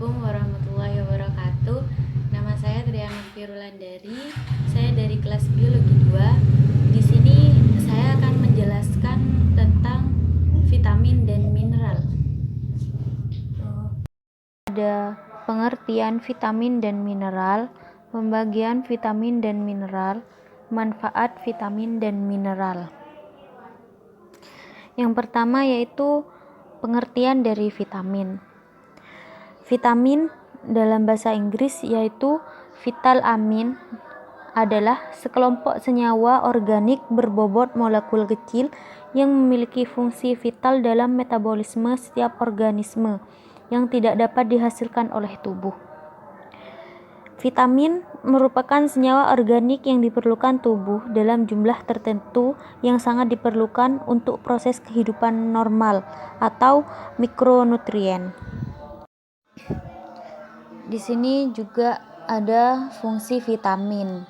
Assalamualaikum warahmatullahi wabarakatuh. Nama saya Triana Firulandari. Saya dari kelas biologi 2. Di sini saya akan menjelaskan tentang vitamin dan mineral. Ada pengertian vitamin dan mineral, pembagian vitamin dan mineral, manfaat vitamin dan mineral. Yang pertama yaitu pengertian dari vitamin. Vitamin dalam bahasa Inggris yaitu vital amin adalah sekelompok senyawa organik berbobot molekul kecil yang memiliki fungsi vital dalam metabolisme setiap organisme yang tidak dapat dihasilkan oleh tubuh. Vitamin merupakan senyawa organik yang diperlukan tubuh dalam jumlah tertentu yang sangat diperlukan untuk proses kehidupan normal atau mikronutrien. Di sini juga ada fungsi vitamin.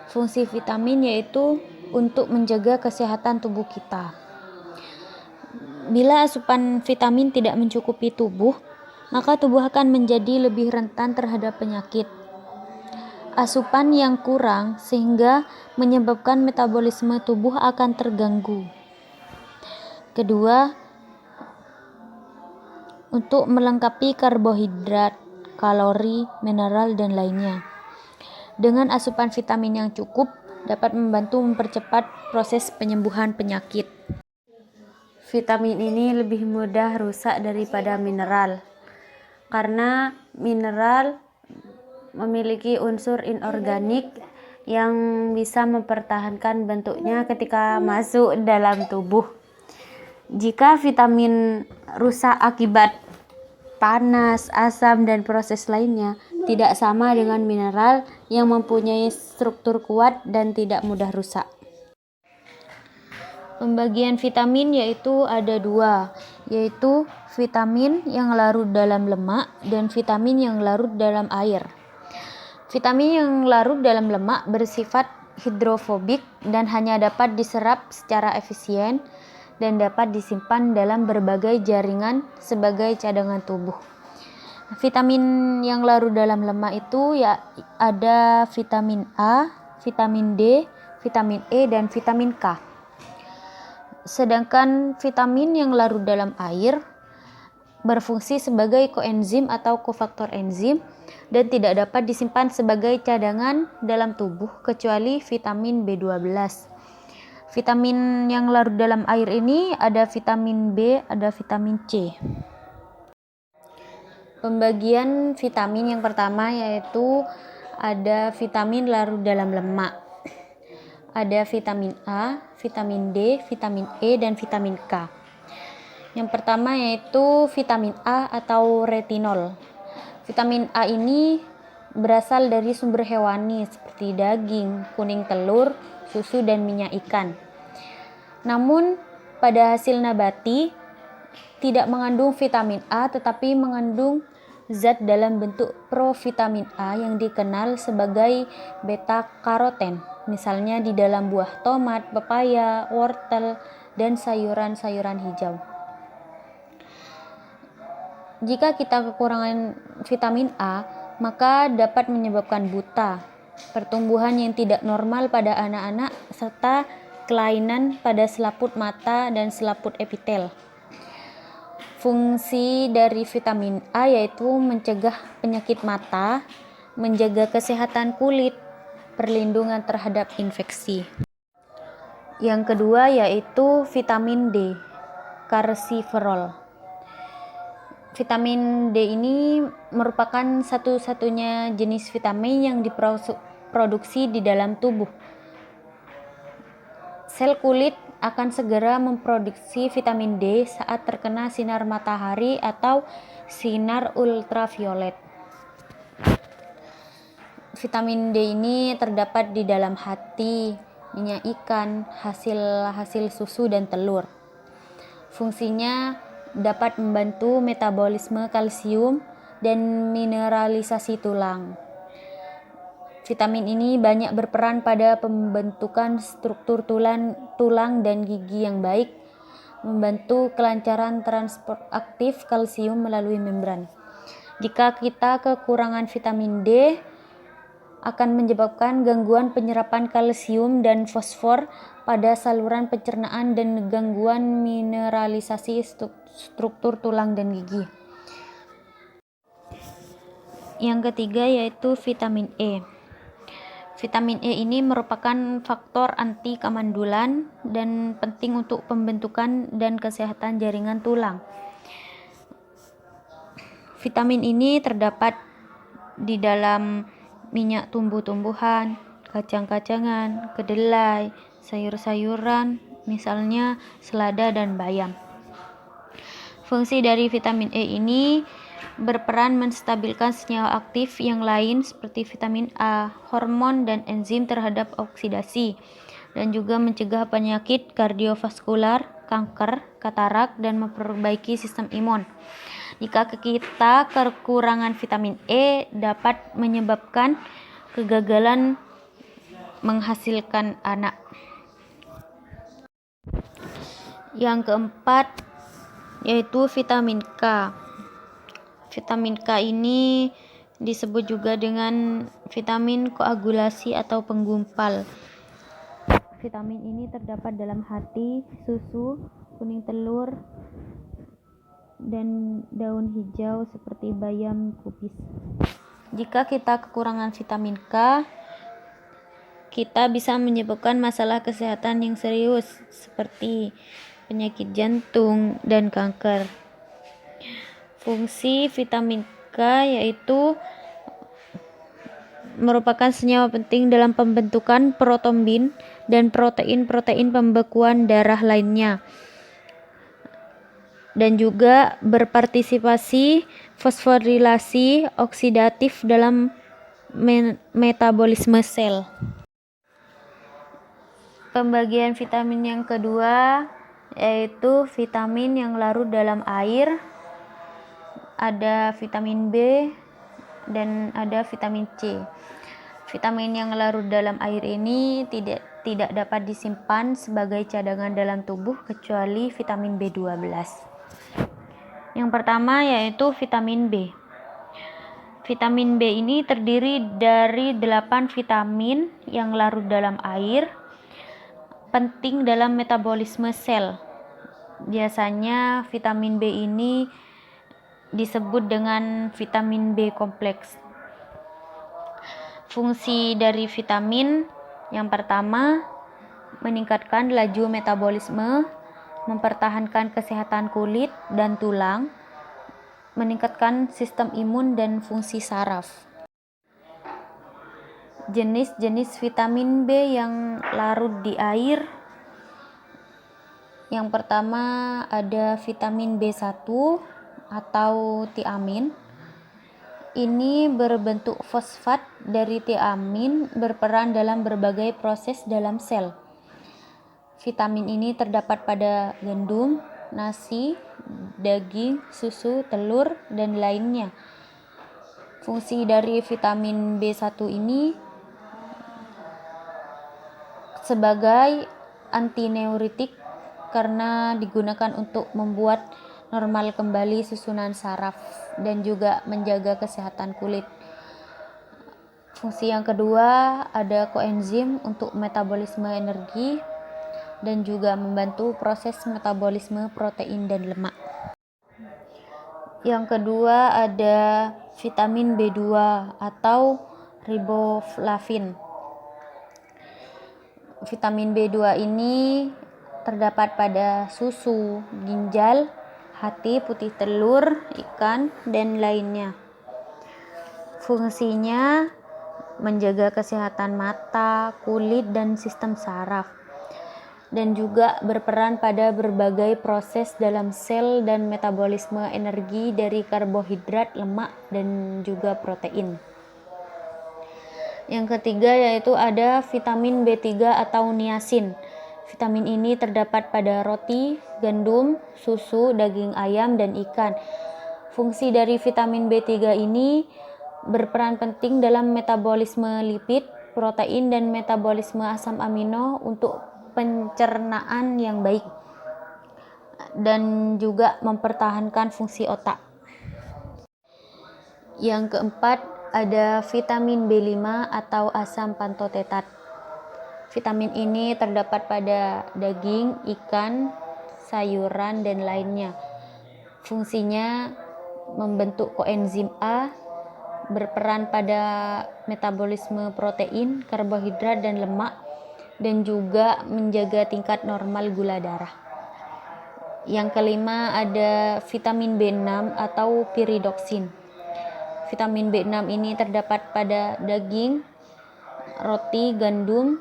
Fungsi vitamin yaitu untuk menjaga kesehatan tubuh kita. Bila asupan vitamin tidak mencukupi tubuh, maka tubuh akan menjadi lebih rentan terhadap penyakit. Asupan yang kurang sehingga menyebabkan metabolisme tubuh akan terganggu. Kedua, untuk melengkapi karbohidrat, kalori, mineral, dan lainnya. Dengan asupan vitamin yang cukup, dapat membantu mempercepat proses penyembuhan penyakit. Vitamin ini lebih mudah rusak daripada mineral, karena mineral memiliki unsur inorganik yang bisa mempertahankan bentuknya ketika masuk dalam tubuh. Jika vitamin rusak akibat panas, asam, dan proses lainnya, tidak sama dengan mineral yang mempunyai struktur kuat dan tidak mudah rusak. Pembagian vitamin yaitu ada dua, yaitu vitamin yang larut dalam lemak dan vitamin yang larut dalam air. Vitamin yang larut dalam lemak bersifat hidrofobik dan hanya dapat diserap secara efisien dan dapat disimpan dalam berbagai jaringan sebagai cadangan tubuh. Vitamin yang larut dalam lemak itu ya ada vitamin A, vitamin D, vitamin E, dan vitamin K. Sedangkan vitamin yang larut dalam air berfungsi sebagai koenzim atau kofaktor enzim dan tidak dapat disimpan sebagai cadangan dalam tubuh kecuali vitamin B12. Vitamin yang larut dalam air ini ada vitamin B, ada vitamin C. Pembagian vitamin yang pertama yaitu ada vitamin larut dalam lemak. Ada vitamin A, vitamin D, vitamin E, dan vitamin K. Yang pertama yaitu vitamin A atau retinol. Vitamin A ini berasal dari sumber hewani seperti daging, kuning telur, susu, dan minyak ikan. Namun pada hasil nabati tidak mengandung vitamin A tetapi mengandung zat dalam bentuk provitamin A yang dikenal sebagai beta karoten, misalnya di dalam buah tomat, pepaya, wortel, dan sayuran-sayuran hijau. Jika kita kekurangan vitamin A, maka dapat menyebabkan buta, pertumbuhan yang tidak normal pada anak-anak, serta kelainan pada selaput mata dan selaput epitel. Fungsi dari vitamin A yaitu mencegah penyakit mata, menjaga kesehatan kulit, perlindungan terhadap infeksi. Yang kedua yaitu vitamin D, karsiferol. Vitamin D ini merupakan satu-satunya jenis vitamin yang diproduksi di dalam tubuh. Sel kulit akan segera memproduksi vitamin D saat terkena sinar matahari atau sinar ultraviolet. Vitamin D ini terdapat di dalam hati, minyak ikan, hasil susu, dan telur. Fungsinya dapat membantu metabolisme kalsium dan mineralisasi tulang. Vitamin ini banyak berperan pada pembentukan struktur tulang dan gigi yang baik, membantu kelancaran transport aktif kalsium melalui membran. Jika kita kekurangan vitamin D, akan menyebabkan gangguan penyerapan kalsium dan fosfor pada saluran pencernaan dan gangguan mineralisasi struktur tulang dan gigi. Yang ketiga yaitu vitamin E. Vitamin E ini merupakan faktor anti kemandulan dan penting untuk pembentukan dan kesehatan jaringan tulang. Vitamin ini terdapat di dalam minyak tumbuh-tumbuhan, kacang-kacangan, kedelai, sayur-sayuran, misalnya selada dan bayam. Fungsi dari vitamin E ini berperan menstabilkan senyawa aktif yang lain seperti vitamin A, hormon dan enzim terhadap oksidasi, dan juga mencegah penyakit kardiovaskular, kanker, katarak, dan memperbaiki sistem imun. Jika kita kekurangan vitamin E dapat menyebabkan kegagalan menghasilkan anak. Yang keempat yaitu vitamin K. Vitamin K ini disebut juga dengan vitamin koagulasi atau penggumpal. Vitamin ini terdapat dalam hati, susu, kuning telur, dan daun hijau seperti bayam kubis. Jika kita kekurangan vitamin K, kita bisa menyebabkan masalah kesehatan yang serius seperti penyakit jantung dan kanker. Fungsi vitamin K yaitu merupakan senyawa penting dalam pembentukan protrombin dan protein-protein pembekuan darah lainnya, dan juga berpartisipasi fosforilasi oksidatif dalam metabolisme sel. Pembagian vitamin yang kedua yaitu vitamin yang larut dalam air. Ada vitamin B dan ada vitamin C. Vitamin yang larut dalam air ini tidak dapat disimpan sebagai cadangan dalam tubuh kecuali vitamin B12. Yang pertama yaitu vitamin B. Vitamin B ini terdiri dari 8 vitamin yang larut dalam air, penting dalam metabolisme sel. Biasanya vitamin B ini disebut dengan vitamin B kompleks. Fungsi dari vitamin yang pertama, meningkatkan laju metabolisme, mempertahankan kesehatan kulit dan tulang, meningkatkan sistem imun dan fungsi saraf. Jenis-jenis vitamin B yang larut di air. Yang pertama ada vitamin B1 atau tiamin. Ini berbentuk fosfat dari tiamin, berperan dalam berbagai proses dalam sel. Vitamin ini terdapat pada gandum, nasi, daging, susu, telur, dan lainnya. Fungsi dari vitamin B1 ini sebagai antineurotik karena digunakan untuk membuat normal kembali susunan saraf dan juga menjaga kesehatan kulit. Fungsi yang kedua ada koenzim untuk metabolisme energi dan juga membantu proses metabolisme protein dan lemak. Yang kedua ada vitamin B2 atau riboflavin. Vitamin B2 ini terdapat pada susu, ginjal, hati, putih telur, ikan, dan lainnya. Fungsinya menjaga kesehatan mata, kulit, dan sistem saraf, dan juga berperan pada berbagai proses dalam sel dan metabolisme energi dari karbohidrat, lemak, dan juga protein. Yang ketiga yaitu ada vitamin B3 atau niacin. Vitamin ini terdapat pada roti, gandum, susu, daging ayam, dan ikan. Fungsi dari vitamin B3 ini berperan penting dalam metabolisme lipid, protein, dan metabolisme asam amino untuk pencernaan yang baik, dan juga mempertahankan fungsi otak. Yang keempat ada vitamin B5 atau asam pantotetat. Vitamin ini terdapat pada daging, ikan, sayuran, dan lainnya. Fungsinya membentuk koenzim A, berperan pada metabolisme protein, karbohidrat, dan lemak, dan juga menjaga tingkat normal gula darah. Yang kelima ada vitamin B6 atau piridoksin. Vitamin B6 ini terdapat pada daging, roti, gandum,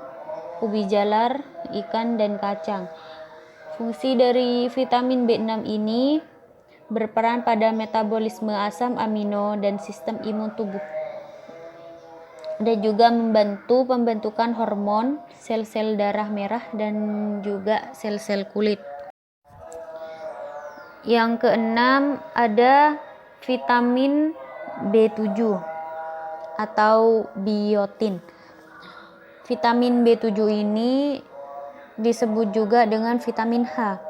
ubi jalar, ikan, dan kacang. Fungsi dari vitamin B6 ini berperan pada metabolisme asam amino dan sistem imun tubuh, dan juga membantu pembentukan hormon, sel-sel darah merah, dan juga sel-sel kulit. Yang keenam ada vitamin B7 atau biotin. Vitamin B7 ini disebut juga dengan vitamin H.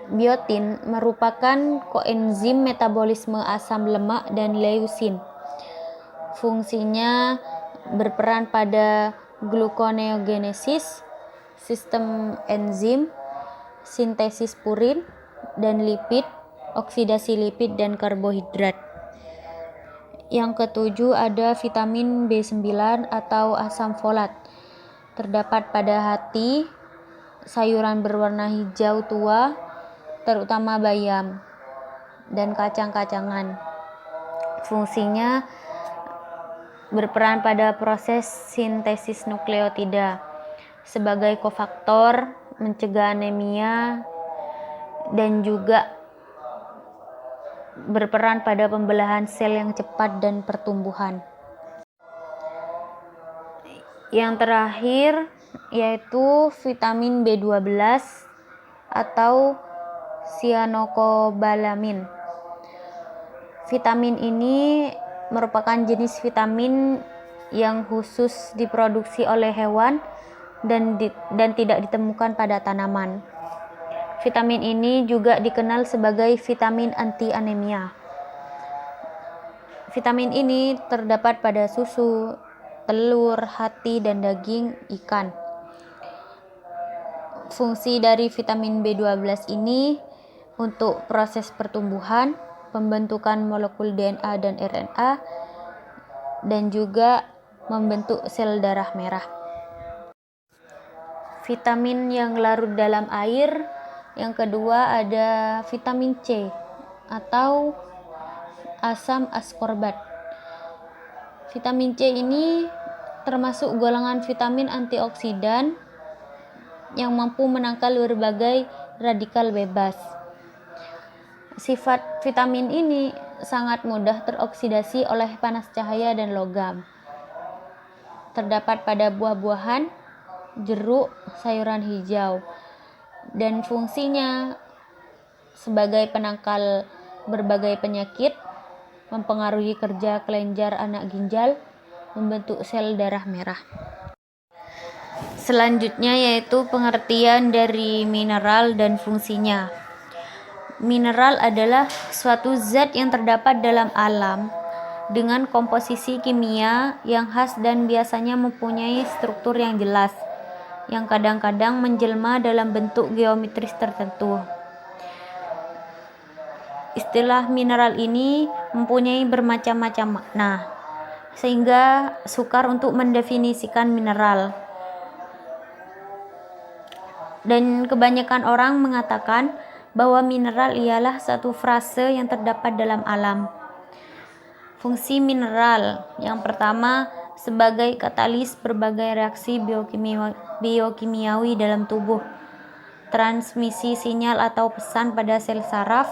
Biotin merupakan koenzim metabolisme asam lemak dan leusin. Fungsinya berperan pada gluconeogenesis, sistem enzim, sintesis purin dan lipid, oksidasi lipid dan karbohidrat. Yang ketujuh ada vitamin B9 atau asam folat. Terdapat pada hati, sayuran berwarna hijau tua, terutama bayam, dan kacang-kacangan. Fungsinya berperan pada proses sintesis nukleotida sebagai kofaktor, mencegah anemia, dan juga berperan pada pembelahan sel yang cepat dan pertumbuhan. Yang terakhir yaitu vitamin B12 atau cyanocobalamin. Vitamin ini merupakan jenis vitamin yang khusus diproduksi oleh hewan dan tidak ditemukan pada tanaman. Vitamin ini juga dikenal sebagai vitamin anti anemia. Vitamin ini terdapat pada susu, telur, hati, dan daging ikan. Fungsi dari vitamin B12 ini untuk proses pertumbuhan, pembentukan molekul DNA dan RNA, dan juga membentuk sel darah merah. Vitamin yang larut dalam air. Yang kedua ada vitamin C atau asam askorbat. Vitamin C ini termasuk golongan vitamin antioksidan yang mampu menangkal berbagai radikal bebas. Sifat vitamin ini sangat mudah teroksidasi oleh panas cahaya dan logam. Terdapat pada buah-buahan, jeruk, sayuran hijau, dan fungsinya sebagai penangkal berbagai penyakit, mempengaruhi kerja kelenjar anak ginjal, membentuk sel darah merah. Selanjutnya yaitu pengertian dari mineral dan fungsinya. Mineral adalah suatu zat yang terdapat dalam alam dengan komposisi kimia yang khas dan biasanya mempunyai struktur yang jelas, yang kadang-kadang menjelma dalam bentuk geometris tertentu. Istilah mineral ini mempunyai bermacam-macam makna, sehingga sukar untuk mendefinisikan mineral. Dan kebanyakan orang mengatakan bahwa mineral ialah satu frase yang terdapat dalam alam. Fungsi mineral yang pertama sebagai katalis berbagai reaksi biokimiawi dalam tubuh, transmisi sinyal atau pesan pada sel saraf,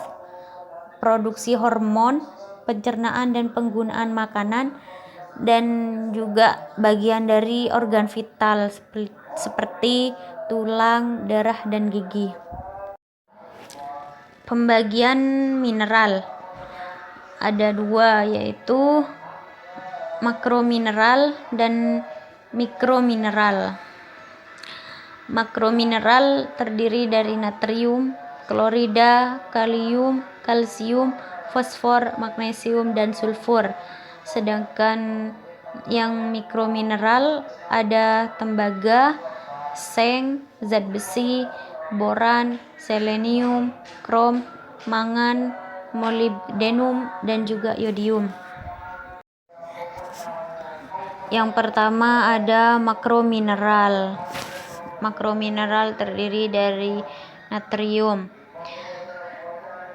produksi hormon, pencernaan dan penggunaan makanan, dan juga bagian dari organ vital seperti tulang, darah, dan gigi. Pembagian mineral ada dua, yaitu makromineral dan mikromineral. Makromineral terdiri dari natrium, klorida, kalium, kalsium, fosfor, magnesium, dan sulfur. Sedangkan yang mikromineral ada tembaga, seng, zat besi, boran, selenium, krom, mangan, molybdenum, dan juga yodium. Yang pertama ada makromineral. Makromineral terdiri dari natrium.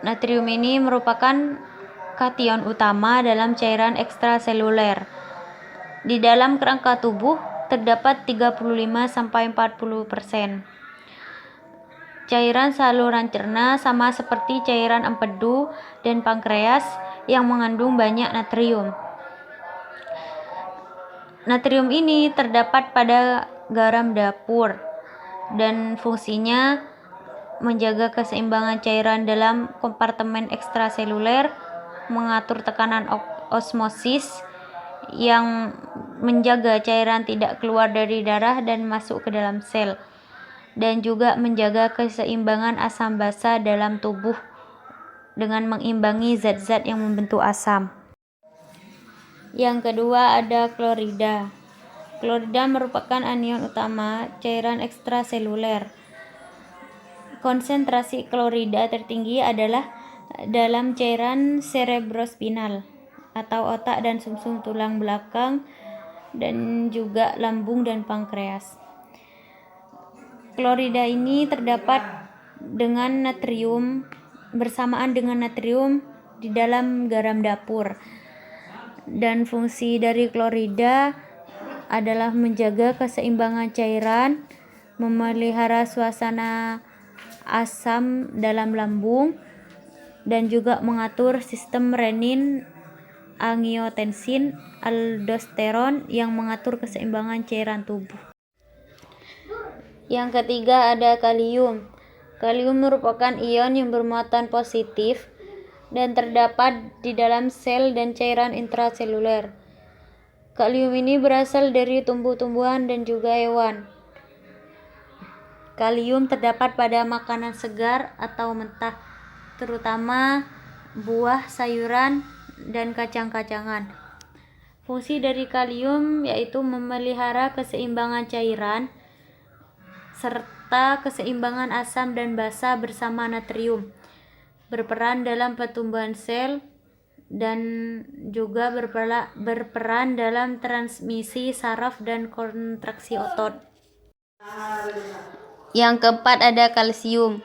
Natrium ini merupakan kation utama dalam cairan ekstraseluler. Di dalam kerangka tubuh terdapat 35-40%. Cairan saluran cerna sama seperti cairan empedu dan pankreas yang mengandung banyak natrium. Natrium ini terdapat pada garam dapur dan fungsinya menjaga keseimbangan cairan dalam kompartemen ekstraseluler, mengatur tekanan osmosis yang menjaga cairan tidak keluar dari darah dan masuk ke dalam sel, dan juga menjaga keseimbangan asam basa dalam tubuh dengan mengimbangi zat-zat yang membentuk asam. Yang kedua ada klorida. Klorida merupakan anion utama cairan ekstraseluler. Konsentrasi klorida tertinggi adalah dalam cairan cerebrospinal atau otak dan sumsum tulang belakang dan juga lambung dan pankreas. Klorida ini terdapat bersamaan dengan natrium di dalam garam dapur. Dan fungsi dari klorida adalah menjaga keseimbangan cairan, memelihara suasana asam dalam lambung, dan juga mengatur sistem renin, angiotensin, aldosteron yang mengatur keseimbangan cairan tubuh. Yang ketiga ada kalium. Kalium merupakan ion yang bermuatan positif dan terdapat di dalam sel dan cairan intraseluler. Kalium ini berasal dari tumbuh-tumbuhan dan juga hewan. Kalium terdapat pada makanan segar atau mentah, terutama buah, sayuran, dan kacang-kacangan. Fungsi dari kalium yaitu memelihara keseimbangan cairan serta keseimbangan asam dan basa bersama natrium, berperan dalam pertumbuhan sel, dan juga berperan dalam transmisi saraf dan kontraksi otot. Yang keempat ada kalsium.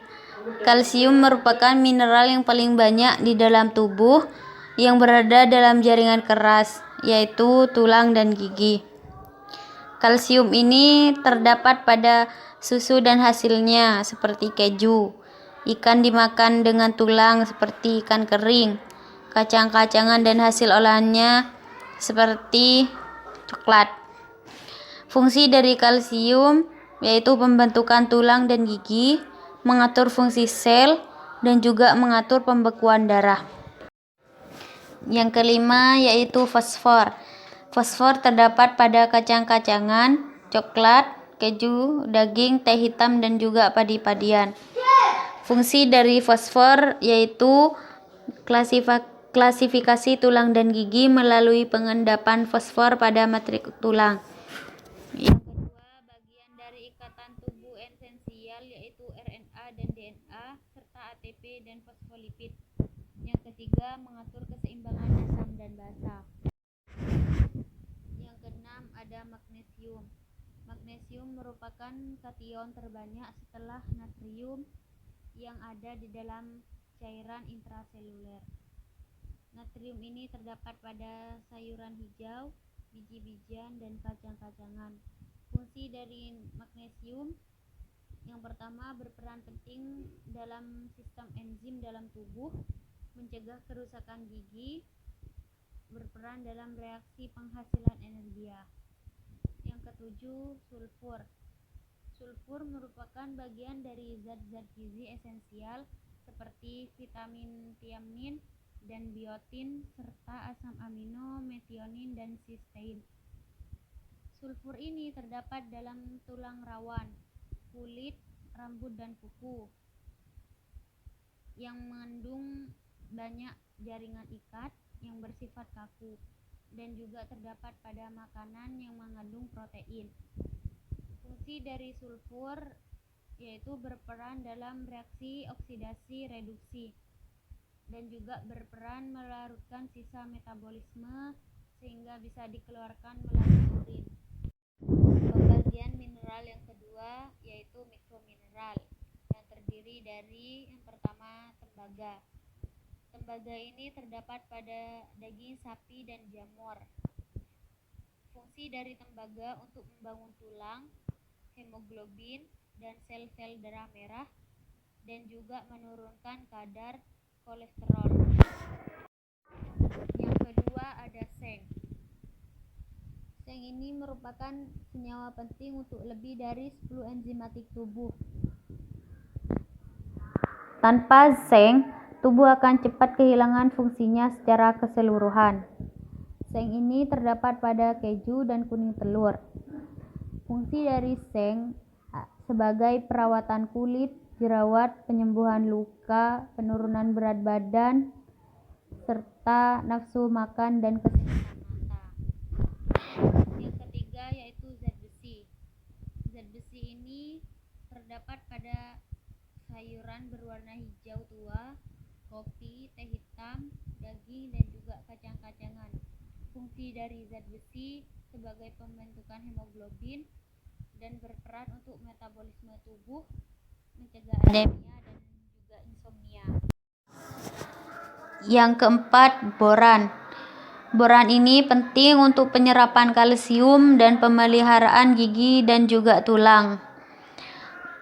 Kalsium merupakan mineral yang paling banyak di dalam tubuh yang berada dalam jaringan keras, yaitu tulang dan gigi. Kalsium ini terdapat pada susu dan hasilnya seperti keju, ikan dimakan dengan tulang seperti ikan kering, kacang-kacangan dan hasil olahannya seperti coklat. Fungsi dari kalsium yaitu pembentukan tulang dan gigi, mengatur fungsi sel, dan juga mengatur pembekuan darah. Yang kelima yaitu fosfor. Fosfor terdapat pada kacang-kacangan, coklat, keju, daging, teh hitam, dan juga padi-padian. Fungsi dari fosfor yaitu klasifikasi tulang dan gigi melalui pengendapan fosfor pada matriks tulang. Yang kedua, bagian dari ikatan tubuh esensial yaitu RNA dan DNA serta ATP dan fosfolipid. Yang ketiga, mengatur keseimbangan asam dan basa. Yang keenam ada magnesium. Magnesium merupakan kation terbanyak setelah natrium yang ada di dalam cairan intraseluler. Natrium ini terdapat pada sayuran hijau, biji-bijian, dan kacang-kacangan. Fungsi dari magnesium yang pertama berperan penting dalam sistem enzim dalam tubuh, mencegah kerusakan gigi, berperan dalam reaksi penghasilan energi. Yang ketujuh, sulfur. Sulfur merupakan bagian dari zat-zat gizi esensial seperti vitamin tiamin dan biotin serta asam amino, metionin, dan sistein. Sulfur ini terdapat dalam tulang rawan, kulit, rambut, dan kuku yang mengandung banyak jaringan ikat yang bersifat kaku dan juga terdapat pada makanan yang mengandung protein. Fungsi dari sulfur yaitu berperan dalam reaksi oksidasi reduksi dan juga berperan melarutkan sisa metabolisme sehingga bisa dikeluarkan melalui urin. Pembagian mineral yang kedua yaitu mikromineral yang terdiri dari yang pertama tembaga. Tembaga ini terdapat pada daging sapi dan jamur. Fungsi dari tembaga untuk membangun tulang, hemoglobin, dan sel-sel darah merah, dan juga menurunkan kadar kolesterol. Yang kedua ada seng. Seng ini merupakan senyawa penting untuk lebih dari 10 enzimatik tubuh. Tanpa seng, tubuh akan cepat kehilangan fungsinya secara keseluruhan. Seng ini terdapat pada keju dan kuning telur. Fungsi dari seng sebagai perawatan kulit, jerawat, penyembuhan luka, penurunan berat badan, serta nafsu makan dan kesehatan mata. Yang ketiga yaitu zat besi. Zat besi ini terdapat pada sayuran berwarna hijau tua, kopi, teh hitam, daging, dan juga kacang-kacangan. Fungsi dari zat besi sebagai pembentukan hemoglobin dan berperan untuk metabolisme tubuh, mencegah anemia dan juga insomnia. Yang keempat, boran. Boran ini penting untuk penyerapan kalsium dan pemeliharaan gigi dan juga tulang.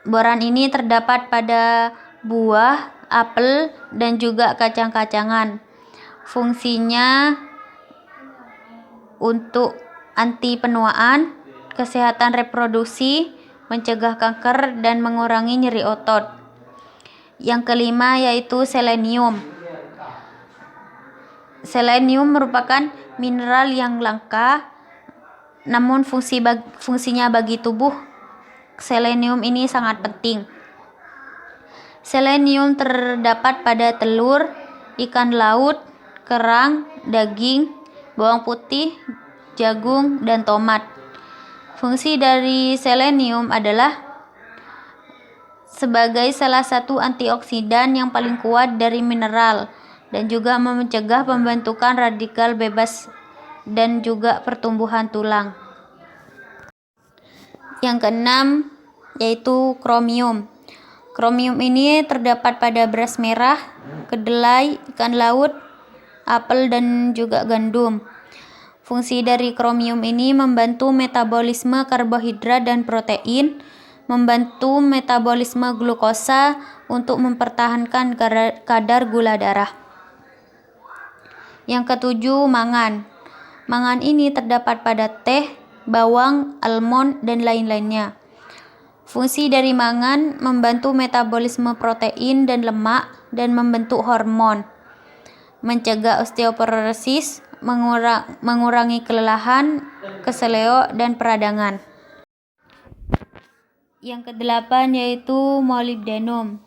Boran ini terdapat pada buah, apel, dan juga kacang-kacangan. Fungsinya untuk anti penuaan, kesehatan reproduksi, mencegah kanker, dan mengurangi nyeri otot. Yang kelima yaitu selenium. Selenium merupakan mineral yang langka, namun fungsinya bagi tubuh selenium ini sangat penting. Selenium terdapat pada telur, ikan laut, kerang, daging, bawang putih, jagung, dan tomat. Fungsi dari selenium adalah sebagai salah satu antioksidan yang paling kuat dari mineral dan juga mencegah pembentukan radikal bebas dan juga pertumbuhan tulang. Yang keenam yaitu kromium. Kromium ini terdapat pada beras merah, kedelai, ikan laut, apel, dan juga gandum. Fungsi dari kromium ini membantu metabolisme karbohidrat dan protein, membantu metabolisme glukosa untuk mempertahankan kadar gula darah. Yang ketujuh, mangan. Mangan ini terdapat pada teh, bawang, almond, dan lain-lainnya. Fungsi dari mangan membantu metabolisme protein dan lemak dan membentuk hormon, mencegah osteoporosis, mengurangi kelelahan, keseleo, dan peradangan. Yang kedelapan yaitu molybdenum.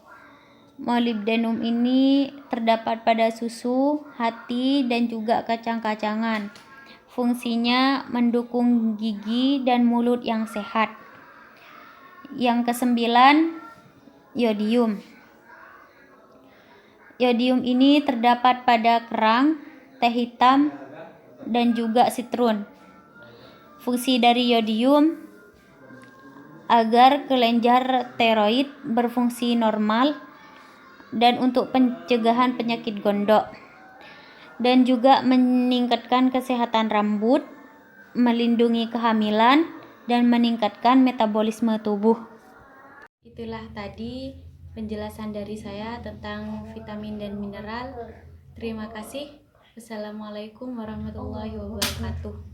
Molybdenum ini terdapat pada susu, hati, dan juga kacang-kacangan. Fungsinya mendukung gigi dan mulut yang sehat. Yang kesembilan, yodium. Yodium ini terdapat pada kerang, teh hitam, dan juga sitrun. Fungsi dari yodium agar kelenjar tiroid berfungsi normal dan untuk pencegahan penyakit gondok, dan juga meningkatkan kesehatan rambut, melindungi kehamilan, dan meningkatkan metabolisme tubuh. Itulah tadi penjelasan dari saya tentang vitamin dan mineral. Terima kasih. Wassalamualaikum warahmatullahi wabarakatuh.